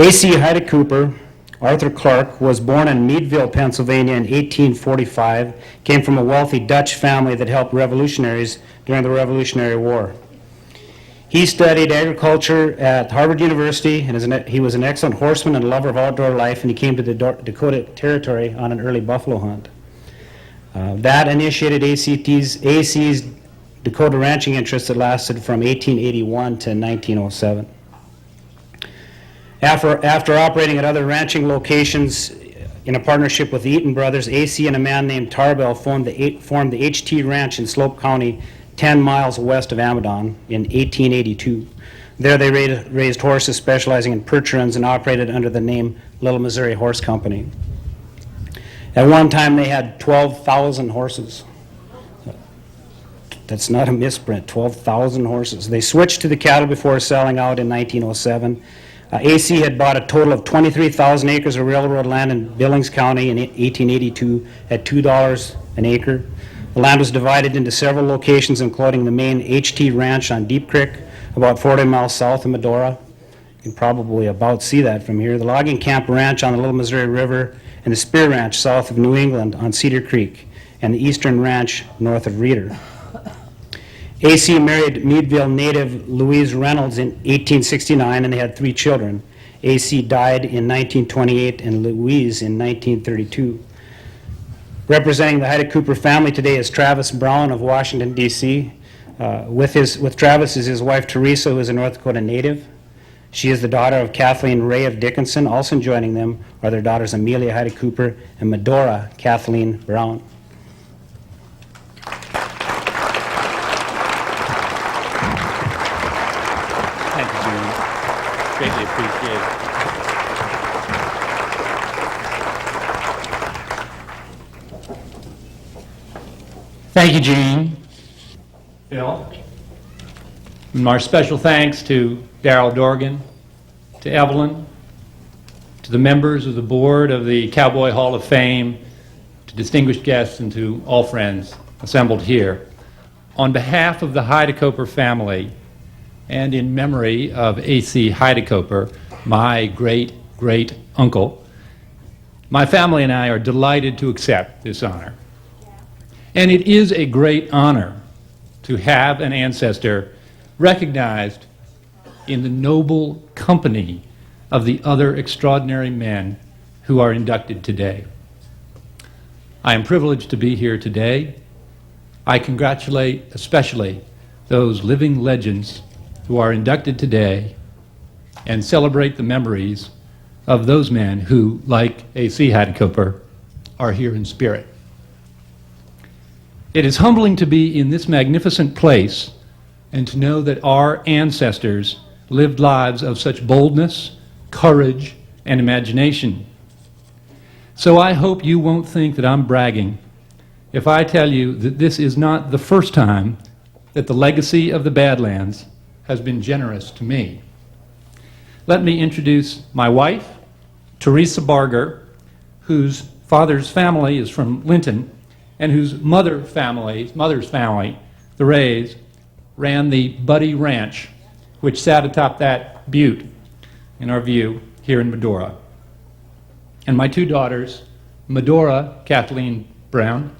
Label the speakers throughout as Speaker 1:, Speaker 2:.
Speaker 1: A.C. Hyde Cooper, Arthur Clark, was born in Meadville, Pennsylvania in 1845, came from a wealthy Dutch family that helped revolutionaries during the Revolutionary War. He studied agriculture at Harvard University, and he was an excellent horseman and lover of outdoor life, and he came to the Dakota Territory on an early buffalo hunt. That initiated AC's Dakota ranching interest that lasted from 1881 to 1907. After operating at other ranching locations in a partnership with the Eaton brothers, AC and a man named Tarbell formed the HT Ranch in Slope County, 10 miles west of Amadon in 1882. There they raised horses specializing in perch runs and operated under the name Little Missouri Horse Company. At one time they had 12,000 horses. That's not a misprint, 12,000 horses. They switched to the cattle before selling out in 1907. AC had bought a total of 23,000 acres of railroad land in Billings County in 1882 at $2 an acre. The land was divided into several locations, including the main HT Ranch on Deep Creek, about 40 miles south of Medora. You can probably about see that from here. The Logging Camp Ranch on the Little Missouri River, and the Spear Ranch south of New England on Cedar Creek, and the Eastern Ranch north of Reeder. AC married Meadville native Louise Reynolds in 1869, and they had 3 children. AC died in 1928 and Louise in 1932. Representing the Hyde Cooper family today is Travis Brown of Washington, D.C. With Travis is his wife Teresa, who is a North Dakota native. She is the daughter of Kathleen Ray of Dickinson. Also joining them are their daughters Amelia Hyde Cooper and Medora Kathleen Brown.
Speaker 2: Thank you, June. Greatly appreciate it. Thank you, Gene. Phil. And our special thanks to Darrell Dorgan, to Evelyn, to the members of the board of the Cowboy Hall of Fame, to distinguished guests, and to all friends assembled here. On behalf of the Hyde Cooper family, and in memory of A.C. Hyde Cooper, my great-great-uncle, my family and I are delighted to accept this honor. And it is a great honor to have an ancestor recognized in the noble company of the other extraordinary men who are inducted today. I am privileged to be here today. I congratulate especially those living legends who are inducted today and celebrate the memories of those men who, like A.C. Hyde Cooper, are here in spirit. It is humbling to be in this magnificent place and to know that our ancestors lived lives of such boldness, courage, and imagination. So I hope you won't think that I'm bragging if I tell you that this is not the first time that the legacy of the Badlands has been generous to me. Let me introduce my wife, Teresa Barger, whose father's family is from Linton, and whose mother's family, the Rays, ran the Buddy Ranch, which sat atop that butte in our view here in Medora. And my 2 daughters, Medora Kathleen Brown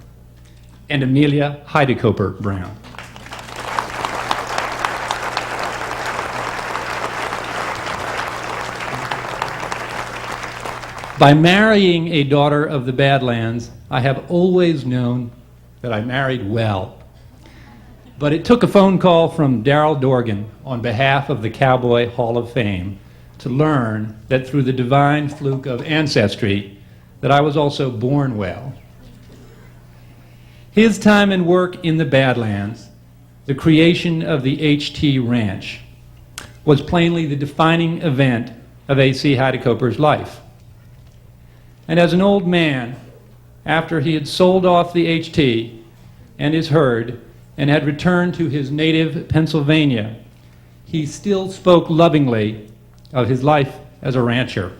Speaker 2: and Amelia Hyde Cooper Brown. By marrying a daughter of the Badlands, I have always known that I married well. But it took a phone call from Darrell Dorgan on behalf of the Cowboy Hall of Fame to learn that through the divine fluke of ancestry that I was also born well. His time and work in the Badlands, the creation of the HT Ranch, was plainly the defining event of A.C. Hyde Cooper's life. And as an old man, after he had sold off the HT and his herd and had returned to his native Pennsylvania, he still spoke lovingly of his life as a rancher.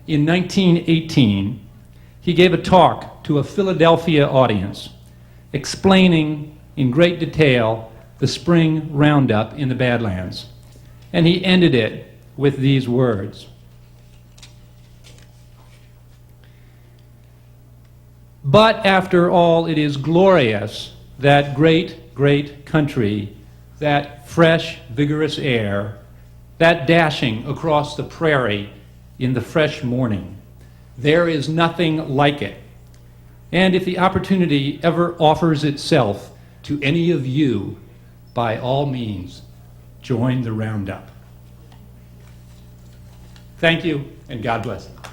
Speaker 2: In 1918, he gave a talk to a Philadelphia audience explaining in great detail the spring roundup in the Badlands. And he ended it with these words: But after all, it is glorious, that great, great country, that fresh, vigorous air, that dashing across the prairie in the fresh morning. There is nothing like it. And if the opportunity ever offers itself to any of you, by all means, join the roundup. Thank you, and God bless you.